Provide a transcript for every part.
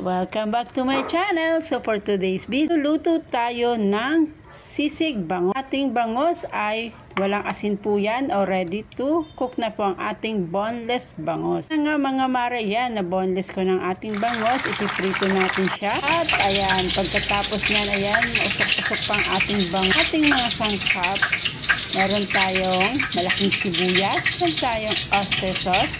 Welcome back to my channel. So for today's video, luto tayo ng sisig bangos. Ating bangos ay walang asin po yan o ready to cook na po ang ating boneless bangos. Mga mare yan na boneless ko ng ating bangos, ipiprito natin siya. At ayan, pagkatapos niyan, ayan, usok-usok pang ating bangos. Ating mga sangkap, meron tayong malaking sibuyas, meron tayong oyster sauce,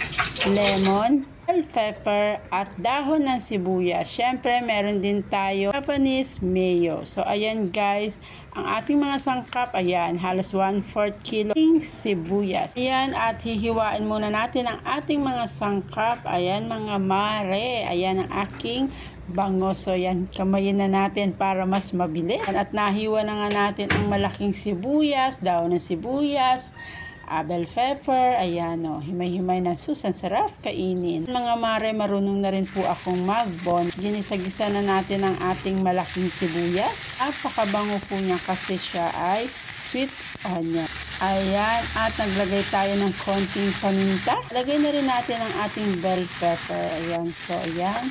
lemon, bell pepper at dahon ng sibuyas. Syempre, meron din tayo Japanese mayo. So, ayan guys, ang ating mga sangkap, ayan, halos 1/4 kilo sibuyas. Ayan, at hihiwain muna natin ang ating mga sangkap. Ayan, mga mare. Ayan ang aking bangos. So, yan, kamayin na natin para mas mabilis. At nahiwa na nga natin ang malaking sibuyas, dahon ng sibuyas, bell pepper, ayan o, himay-himay na susan, sarap kainin. Mga mare, marunong na rin po akong mag-bon. Ginisagisa na natin ang ating malaking sibuyas. Napakabango po niya kasi siya ay sweet onion. Ayan, at naglagay tayo ng konting paminta. Lagay na rin natin ang ating bell pepper. Ayan, so ayan,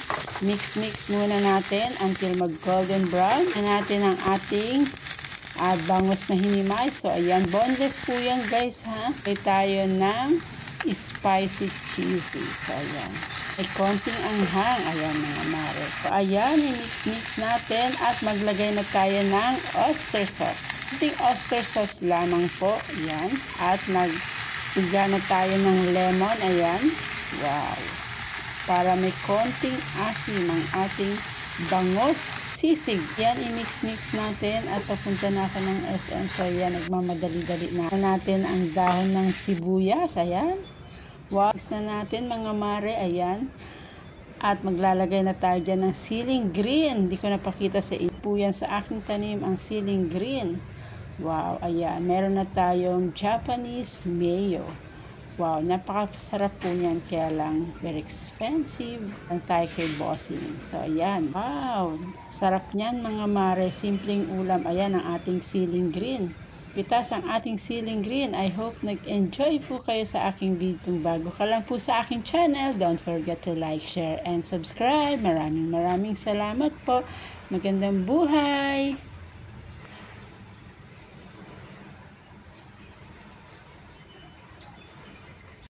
mix muna natin until mag-golden brown. Ayan natin ang ating bangos na hinimay. So, ayan, boneless po yan guys, ha. May tayo ng spicy cheesy. So, ayan. May konting anghang. Ayan, mga mare. So, ayan, i-mix natin at maglagay na tayo ng oyster sauce. Ating oyster sauce lamang po. Ayan. At nagsigla na tayo ng lemon. Ayan. Wow. Para may konting asim ang ating bangos sisig. Yan, i-mix natin at papunta na ako ng SM. So, yan, nagmamadali-dali na natin ang dahon ng sibuyas. Ayan. Wow. Mix na natin, mga mare. Ayan. At maglalagay na tayo dyan ng ceiling green. Hindi ko napakita sa ipo yan sa aking tanim, ang ceiling green. Wow. Ayan. Meron na tayong Japanese mayo. Wow, napakasarap po niyan, kaya lang very expensive. Ang tayo kay bossing. So, ayan. Wow, sarap niyan mga mare. Simpleng ulam. Ayan ang ating ceiling green. Pitas ang ating ceiling green. I hope nag-enjoy po kayo sa aking video. Bago ka lang po sa aking channel, don't forget to like, share, and subscribe. Maraming salamat po. Magandang buhay!